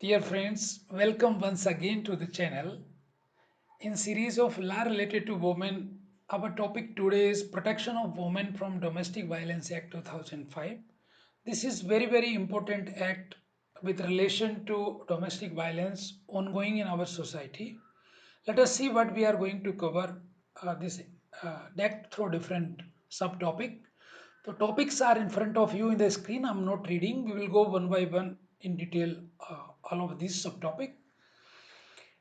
Dear friends, welcome once again to the channel. In series of law related to women, our topic today is Protection of Women from Domestic Violence Act 2005. This is very important act with relation to domestic violence ongoing in our society. Let us see what we are going to cover this act through different subtopic. The topics are in front of you in the screen. I'm not reading. We will go one by one in detail all of these subtopic.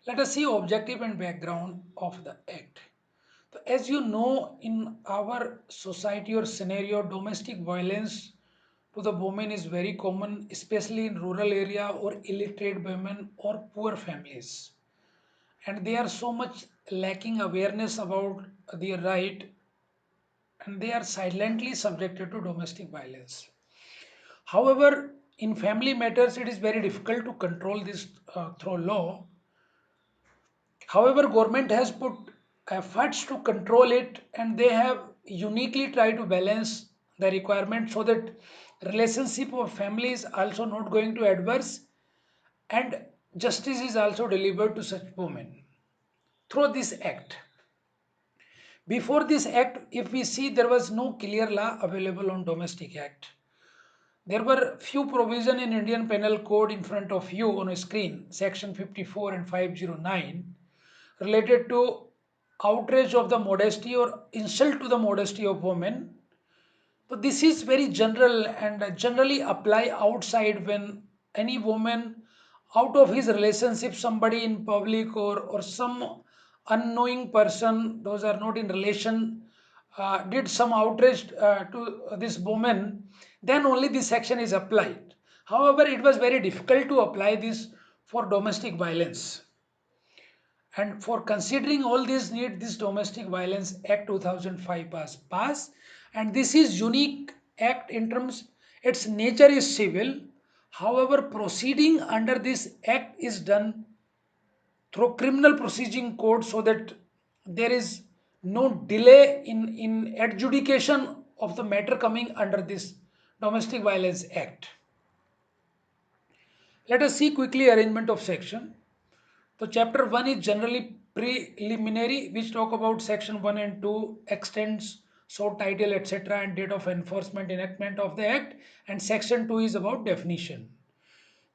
Let us see objective and background of the act. So as you know, in our society or scenario, domestic violence to the women is very common, especially in rural area or illiterate women or poor families. And they are so much lacking awareness about their right, and they are silently subjected to domestic violence. However, in family matters, it is very difficult to control this through law. However, government has put efforts to control it, and they have uniquely tried to balance the requirement so that relationship of family is also not going to adverse, and justice is also delivered to such women through this act. Before this act, if we see, there was no clear law available on domestic act. There were few provision in Indian Penal Code in front of you on a screen, section 54 and 509, related to outrage of the modesty or insult to the modesty of women. So this is very general and generally apply outside when any woman out of his relationship, somebody in public or some unknowing person, those are not in relation, did some outrage to this woman, then only this section is applied. However, it was very difficult to apply this for domestic violence. And for considering all these need, this Domestic Violence Act 2005 was passed. And this is unique act in terms its nature is civil. However, proceeding under this act is done through criminal proceeding code so that there is no delay in adjudication of the matter coming under this Domestic Violence Act. Let us see quickly arrangement of section. So chapter 1 is generally preliminary, which talk about section 1 and 2, extents, so title, etc. and date of enforcement enactment of the act, and section 2 is about definition.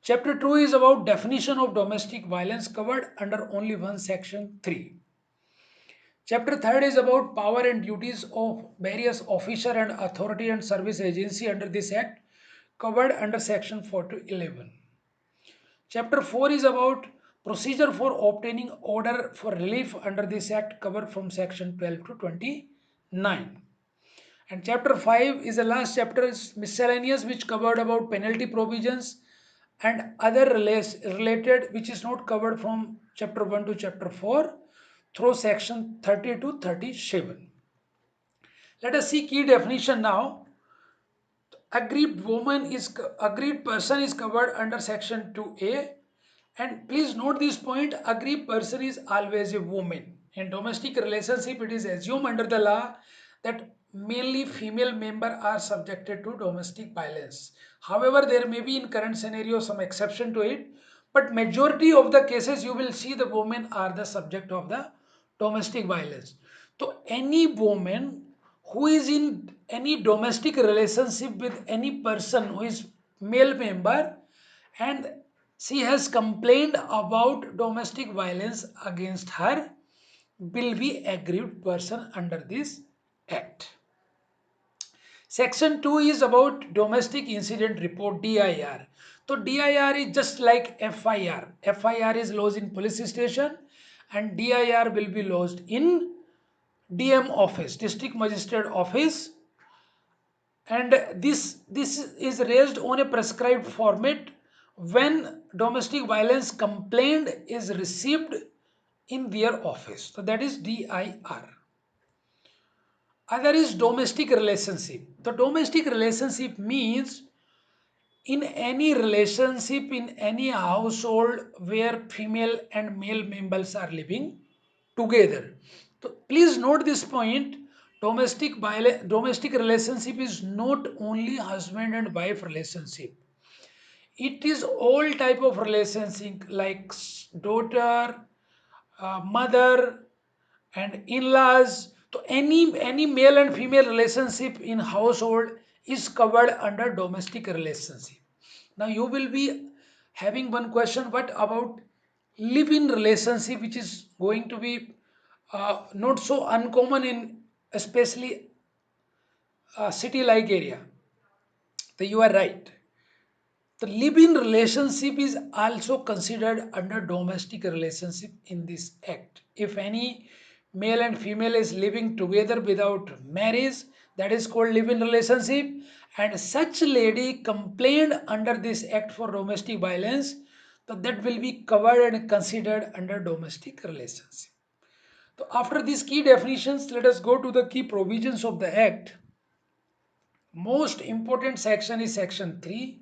Chapter 2 is about definition of domestic violence covered under only one section 3. Chapter 3 is about power and duties of various officer and authority and service agency under this act covered under section 4 to 11. Chapter 4 is about procedure for obtaining order for relief under this act covered from section 12 to 29. And chapter 5 is the last chapter is miscellaneous, which covered about penalty provisions and other related which is not covered from chapter 1 to chapter 4 through section 30 to 37. Let us see key definition now. Aggrieved person is covered under section 2A. And please note this point, aggrieved person is always a woman. In domestic relationship, it is assumed under the law that mainly female member are subjected to domestic violence. However, there may be in current scenario some exception to it, but majority of the cases you will see the women are the subject of the domestic violence. So any woman who is in any domestic relationship with any person who is male member and she has complained about domestic violence against her will be aggrieved person under this act. Section 2 is about domestic incident report, DIR. So DIR is just like FIR. FIR is lodged in police station and DIR will be lodged in DM office, district magistrate office, and this is raised on a prescribed format when domestic violence complaint is received in their office. So that is DIR. Other is domestic relationship. The domestic relationship means in any relationship in any household where female and male members are living together. So please note this point. Domestic relationship is not only husband and wife relationship. It is all type of relationship like daughter, mother, and in-laws. So any male and female relationship in household is covered under domestic relationship. Now you will be having one question: what about live-in relationship, which is going to be not so uncommon in especially a city-like area? So you are right. The live-in relationship is also considered under domestic relationship in this act. If any male and female is living together without marriage, that is called live-in relationship, and such lady complained under this act for domestic violence, so that will be covered and considered under domestic relationship. So after these key definitions, let us go to the key provisions of the act. Most important section is section 3,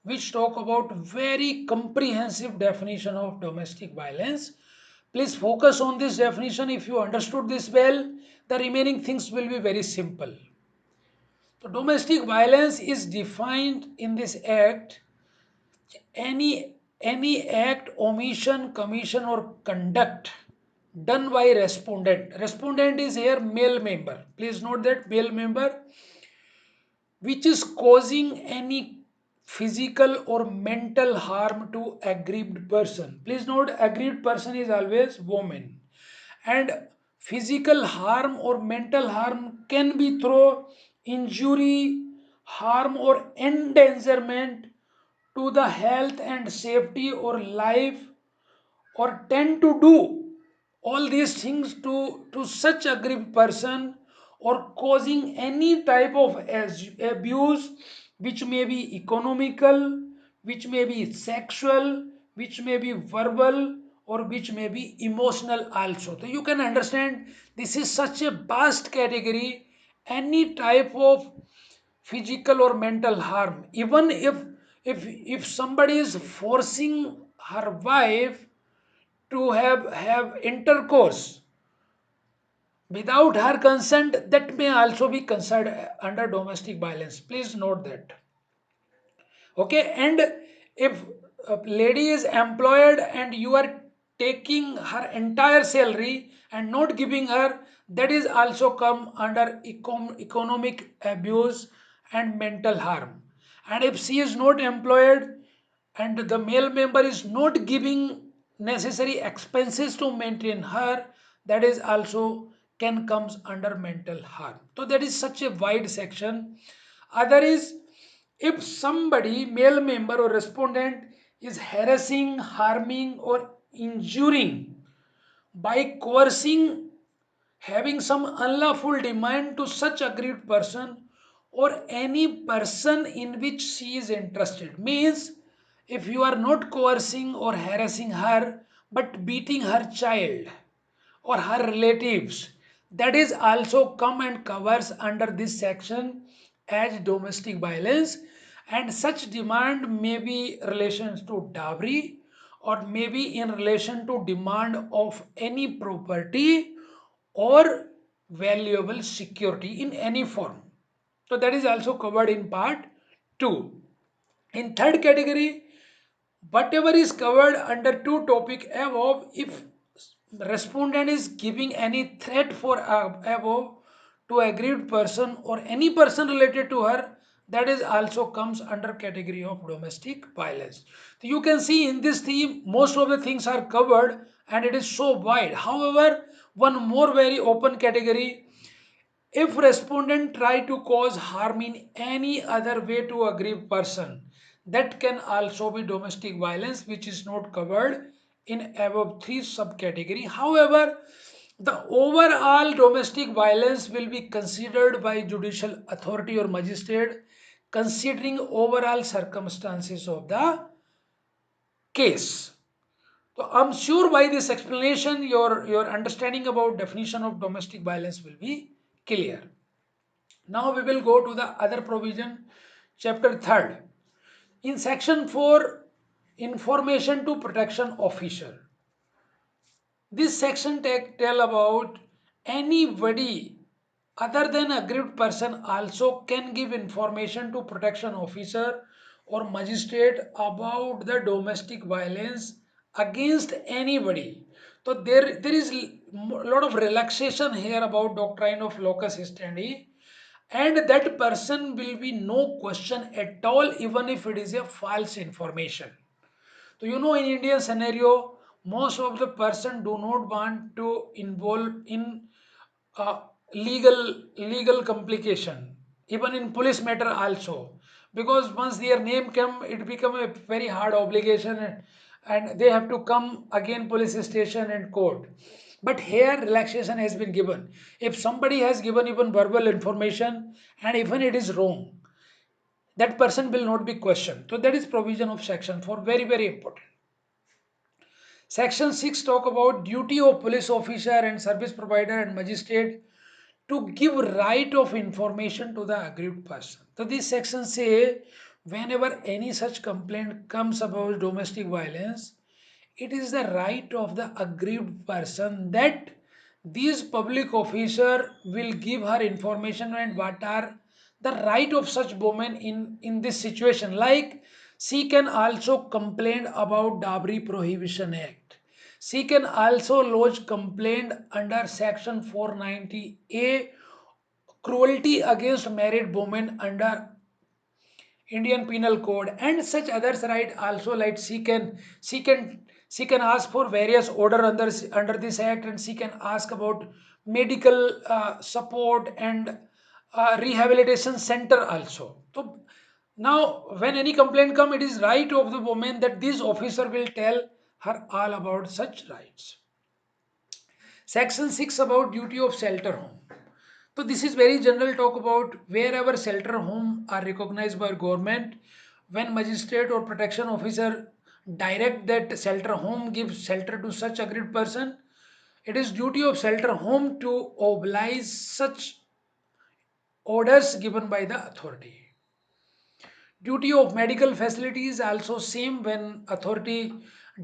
which talk about very comprehensive definition of domestic violence. Please focus on this definition. If you understood this well, the remaining things will be very simple. So domestic violence is defined in this act: any act, omission, commission, or conduct done by respondent. Respondent is here male member. Please note that male member, which is causing any physical or mental harm to aggrieved person. Please note, aggrieved person is always woman, and physical harm or mental harm can be through injury, harm, or endangerment to the health and safety or life, or tend to do all these things to such aggrieved person, or causing any type of abuse, which may be economical, which may be sexual, which may be verbal, or which may be emotional also. So you can understand this is such a vast category. Any type of physical or mental harm, even if somebody is forcing her wife to have intercourse without her consent, that may also be considered under domestic violence. Please note that. Okay, and if a lady is employed and you are taking her entire salary and not giving her, that is also come under economic abuse and mental harm. And if she is not employed and the male member is not giving necessary expenses to maintain her, that is also can comes under mental harm. So that is such a wide section. Other is, if somebody male member or respondent is harassing, harming, or injuring by coercing, having some unlawful demand to such aggrieved person or any person in which she is interested. Means, if you are not coercing or harassing her but beating her child or her relatives, that is also come and covers under this section as domestic violence. And such demand may be relations to dowry, or maybe in relation to demand of any property or valuable security in any form. So that is also covered in part 2. In third category, whatever is covered under 2 topic above, if respondent is giving any threat for above to aggrieved person or any person related to her, that is also comes under category of domestic violence. So you can see in this theme most of the things are covered and it is so wide. However, one more very open category: if respondent try to cause harm in any other way to aggrieved person, that can also be domestic violence, which is not covered in above 3 subcategory. However, the overall domestic violence will be considered by judicial authority or magistrate, considering overall circumstances of the case. So I'm sure by this explanation, your understanding about definition of domestic violence will be clear. Now we will go to the other provision, chapter 3rd. In section 4, information to protection officer. This section tell about anybody other than aggrieved person also can give information to protection officer or magistrate about the domestic violence against anybody. So there is lot of relaxation here about doctrine of locus standi, and that person will be no question at all even if it is a false information. So in Indian scenario, most of the person do not want to involve in uh, legal complication, even in police matter also, because once their name come, it become a very hard obligation, and they have to come again police station and court. But here relaxation has been given. If somebody has given even verbal information and even it is wrong, that person will not be questioned. So that is provision of section 4, very very important. Section 6 talk about duty of police officer and service provider and magistrate to give right of information to the aggrieved person. So this section say whenever any such complaint comes about domestic violence, it is the right of the aggrieved person that this public officer will give her information and what are the right of such woman in this situation. Like she can also complain about Dabri Prohibition Act. She can also lodge complaint under section 490A, cruelty against married women under Indian Penal Code, and such others right also, like she can ask for various order under this act, and she can ask about medical support and rehabilitation center also. So now when any complaint come, it is right of the woman that this officer will tell her all about such rights. Section 6 about duty of shelter home. So this is very general talk about wherever shelter home are recognized by government, when magistrate or protection officer direct that shelter home gives shelter to such aggrieved person, it is duty of shelter home to oblige such orders given by the authority. Duty of medical facilities also same, when authority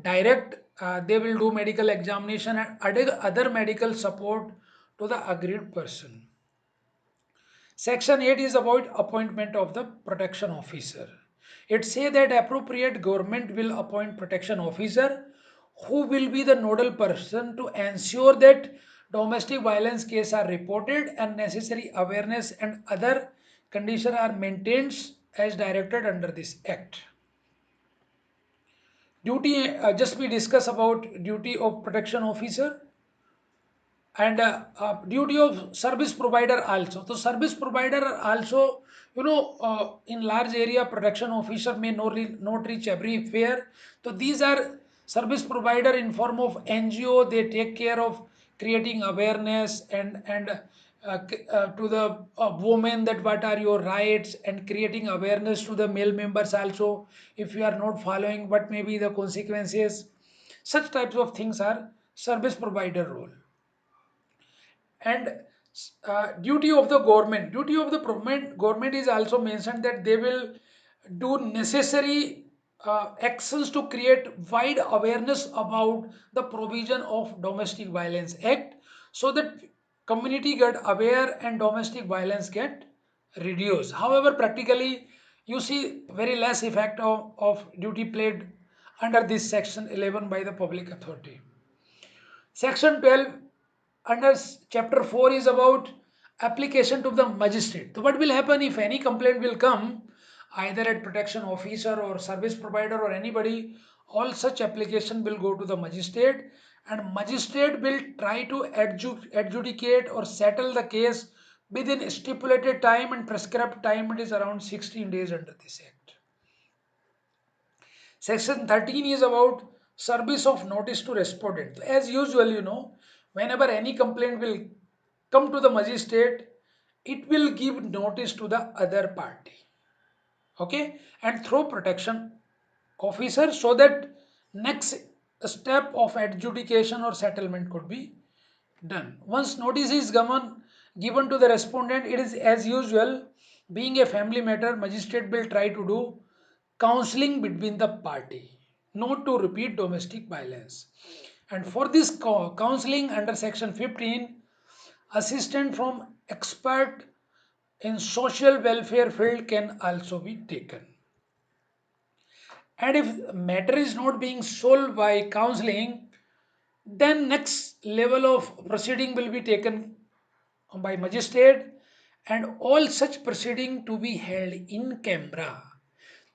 direct, they will do medical examination and other medical support to the aggrieved person. Section 8 is about appointment of the protection officer. It say that appropriate government will appoint protection officer who will be the nodal person to ensure that domestic violence cases are reported and necessary awareness and other conditions are maintained as directed under this act. Duty, just we discuss about duty of protection officer, and duty of service provider also. So service provider are also, in large area protection officer may not reach everywhere. So these are service provider in form of NGO. They take care of creating awareness and to the women that what are your rights, and creating awareness to the male members also, if you are not following what may be the consequences. Such types of things are service provider role. And duty of the government is also mentioned that they will do necessary actions to create wide awareness about the provision of domestic violence act, so that community get aware and domestic violence get reduced. However, practically you see very less effect of duty played under this section 11 by the public authority. Section 12 under chapter 4 is about application to the magistrate. So what will happen if any complaint will come either at protection officer or service provider or anybody, all such application will go to the magistrate, and magistrate will try to adjudicate or settle the case within stipulated time, and prescribed time it is around 16 days under this act. Section 13 is about service of notice to respondent. As usual, whenever any complaint will come to the magistrate, it will give notice to the other party. Okay, and through protection officer, so that next step of adjudication or settlement could be done. Once notice is given to the respondent, it is as usual, being a family matter, magistrate will try to do counseling between the party, not to repeat domestic violence. And for this counseling under section 15, assistance from expert in social welfare field can also be taken. And if matter is not being solved by counseling, then next level of proceeding will be taken by magistrate, and all such proceeding to be held in camera.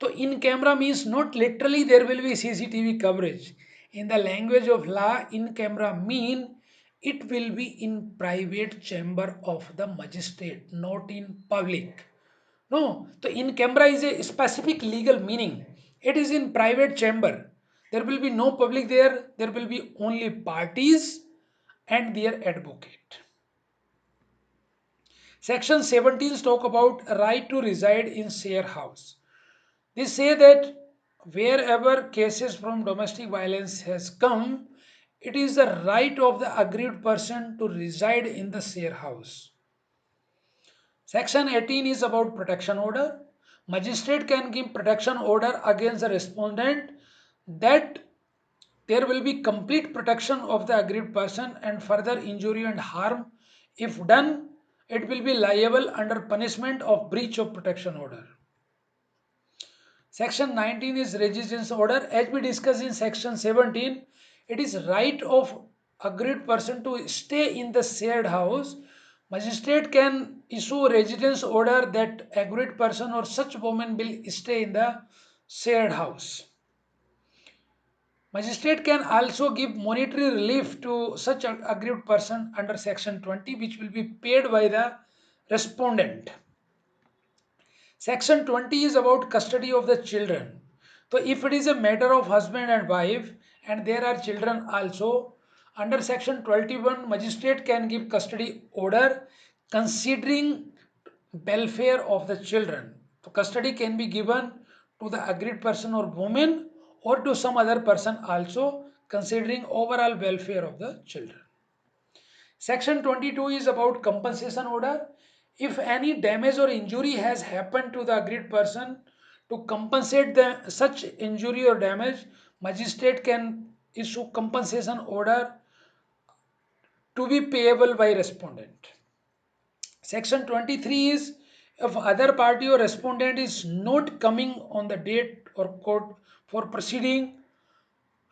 So in camera means not literally there will be CCTV coverage. In the language of law, in camera mean it will be in private chamber of the magistrate, not in public. No, so in camera is a specific legal meaning. It is in private chamber. There will be no public there. There will be only parties and their advocate. Section 17 talk about right to reside in share house. They say that wherever cases from domestic violence has come, it is the right of the aggrieved person to reside in the share house. Section 18 is about protection order. Magistrate can give protection order against the respondent that there will be complete protection of the aggrieved person, and further injury and harm if done, it will be liable under punishment of breach of protection order. Section 19 is residence order. As we discussed in section 17, it is right of aggrieved person to stay in the shared house. Magistrate can issue residence order that aggrieved person or such woman will stay in the shared house. Magistrate can also give monetary relief to such an aggrieved person under section 20, which will be paid by the respondent. Section 20 is about custody of the children. So if it is a matter of husband and wife and there are children also, under section 21 magistrate can give custody order considering welfare of the children. So custody can be given to the agreed person or woman or to some other person also considering overall welfare of the children. Section 22 is about compensation order. If any damage or injury has happened to the agreed person, to compensate the such injury or damage, magistrate can issue compensation order to be payable by respondent. Section 23 is if other party or respondent is not coming on the date or court for proceeding,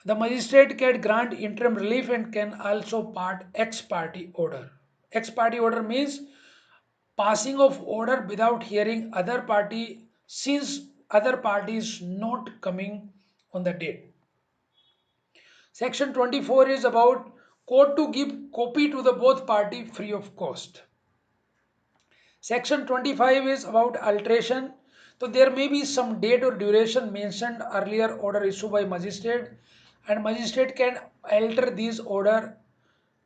the magistrate can grant interim relief and can also part ex parte order. Ex parte order means passing of order without hearing other party since other party is not coming on the date. Section 24 is about court to give copy to the both party free of cost. Section 25 is about alteration. So there may be some date or duration mentioned earlier order issued by magistrate, and magistrate can alter these order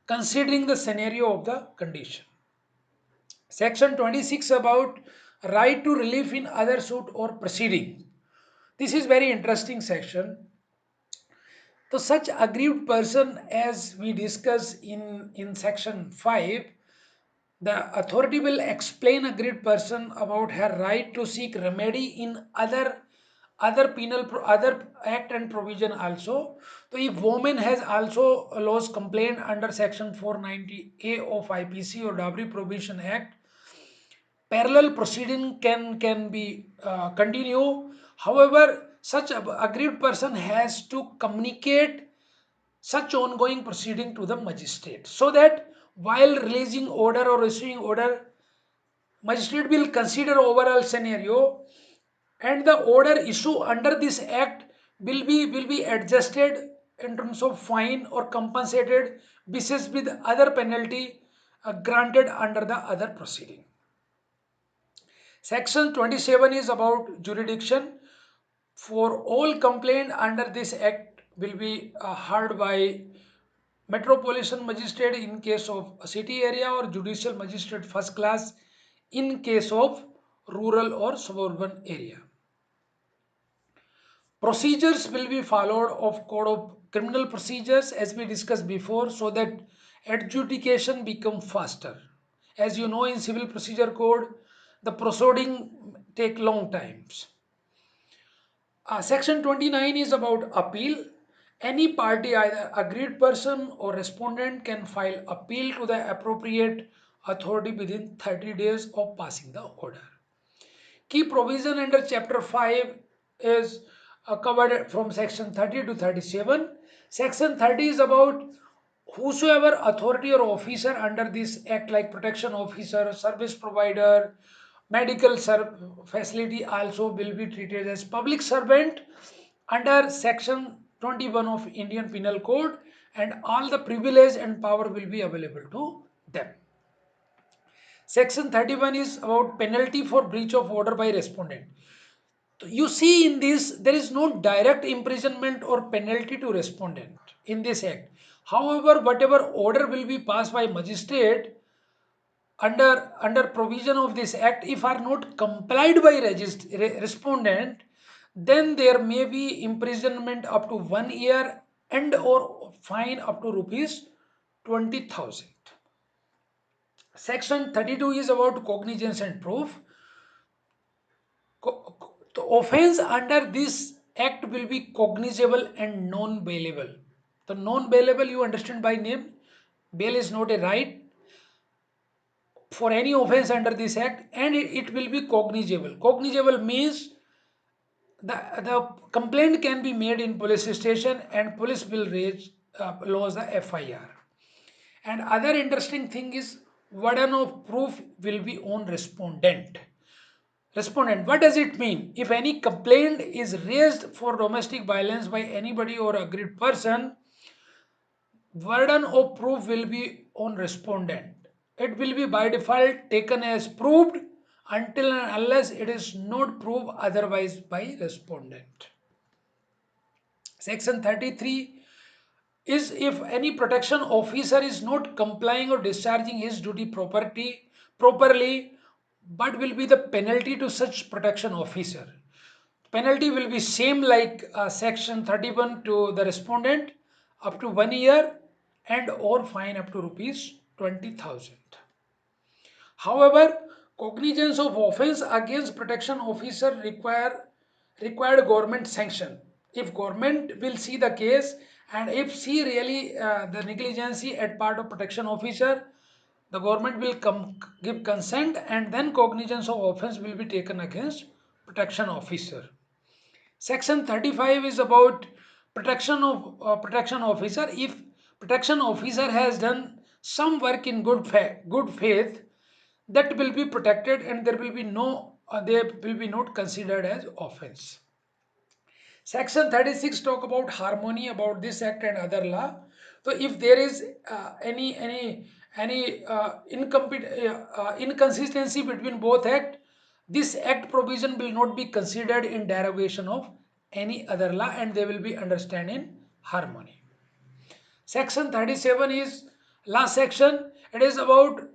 considering the scenario of the condition. Section 26 about right to relief in other suit or proceeding. This is very interesting section. So such aggrieved person, as we discuss in section 5, the authority will explain aggrieved person about her right to seek remedy in other other act and provision also. So if woman has also lodged complaint under section 490A of IPC or Dowry Prohibition Act, parallel proceeding can be continue. However, such aggrieved person has to communicate such ongoing proceeding to the magistrate, so that while releasing order or issuing order, magistrate will consider overall scenario, and the order issue under this act will be adjusted in terms of fine or compensated basis with other penalty granted under the other proceeding. Section 27 is about jurisdiction. For all complaint under this act will be heard by metropolitan magistrate in case of a city area or judicial magistrate first class in case of rural or suburban area. Procedures will be followed of code of criminal procedures as we discussed before, so that adjudication become faster. As you know, in civil procedure code, the proceeding take long times. Section 29 is about appeal. Any party, either aggrieved person or respondent, can file appeal to the appropriate authority within 30 days of passing the order. Key provision under chapter 5 is covered from section 30 to 37. Section 30 is about whosoever authority or officer under this act, like protection officer, service provider, medical facility, also will be treated as public servant under section 21 of Indian Penal Code, and all the privilege and power will be available to them. Section 31 is about penalty for breach of order by respondent. You see, in this there is no direct imprisonment or penalty to respondent in this act. However, whatever order will be passed by magistrate under provision of this act, if are not complied by respondent, then there may be imprisonment up to 1 year and or fine up to rupees 20,000. Section 32 is about cognizance and proof. The offense under this act will be cognizable and non-bailable. The non-bailable you understand by name. Bail is not a right for any offense under this act, and it will be cognizable. Cognizable means the complaint can be made in police station and police will lodge the FIR. And other interesting thing is burden of proof will be on respondent. Respondent, what does it mean? If any complaint is raised for domestic violence by anybody or agreed person, burden of proof will be on respondent. It will be by default taken as proved until and unless it is not proved otherwise by respondent. Section 33 is if any protection officer is not complying or discharging his duty properly, what will be the penalty to such protection officer? Penalty will be same like section 31 to the respondent, up to 1 year and or fine up to rupees 20,000. However, cognizance of offence against protection officer required government sanction. If government will see the case and if see really the negligence at part of protection officer, the government will give consent, and then cognizance of offence will be taken against protection officer. Section 35 is about protection officer. If protection officer has done some work in good faith, that will be protected and there will be no they will be not considered as offense. Section 36 talk about harmony about this act and other law. So if there is inconsistency between both act, this act provision will not be considered in derogation of any other law and they will be understood in harmony. Section 37 is last section. It is about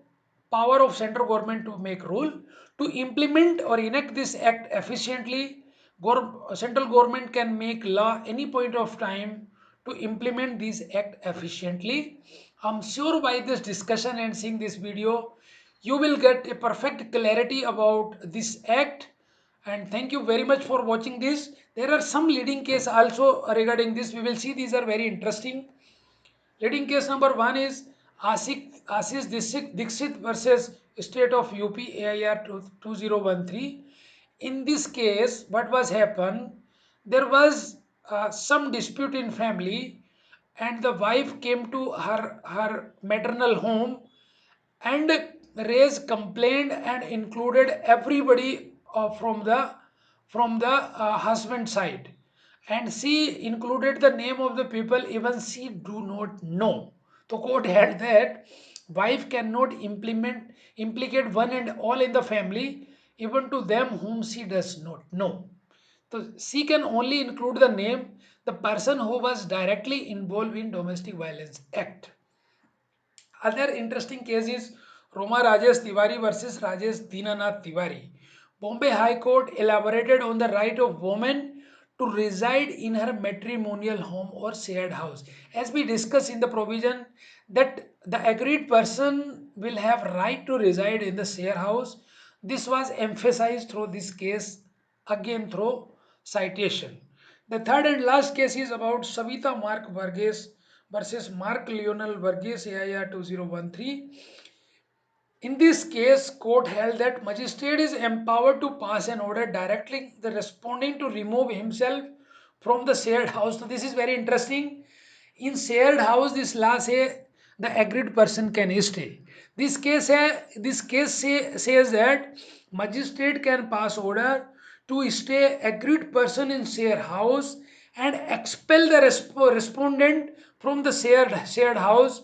power of central government to make rule. To implement or enact this act efficiently, central government can make law any point of time to implement this act efficiently. I'm sure by this discussion and seeing this video, you will get a perfect clarity about this act. And thank you very much for watching this. There are some leading case also regarding this. We will see these are very interesting. Leading case number 1 is Ashish Dixit versus State of UP AIR 2013. In this case, what was happened? There was some dispute in family, and the wife came to her maternal home and raised complaint and included everybody from the husband side, and she included the name of the people even she do not know. The court held that wife cannot implicate one and all in the family, even to them whom she does not know. So she can only include the name the person who was directly involved in domestic violence act. Other interesting case is Roma Rajesh Tiwari versus Rajesh Dinanath Tiwari. Bombay High Court elaborated on the right of woman to reside in her matrimonial home or shared house. As we discussed in the provision that the agreed person will have right to reside in the share house. This was emphasized through this case, again through citation. The third and last case is about Savita Mark Varghese versus Mark Lionel Varghese AIR 2013. In this case, court held that magistrate is empowered to pass an order directing the responding to remove himself from the shared house. So this is very interesting. In shared house, this law say the agreed person can stay. This case says that magistrate can pass order to stay agreed person in shared house and expel the respondent from the shared house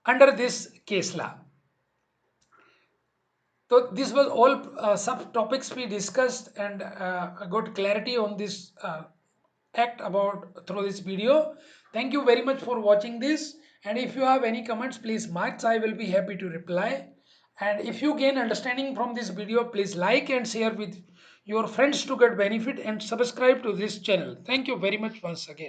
under this case law. So this was all subtopics we discussed and got clarity on this act about through this video. Thank you very much for watching this. And if you have any comments, please mark. I will be happy to reply. And if you gain understanding from this video, please like and share with your friends to get benefit and subscribe to this channel. Thank you very much once again.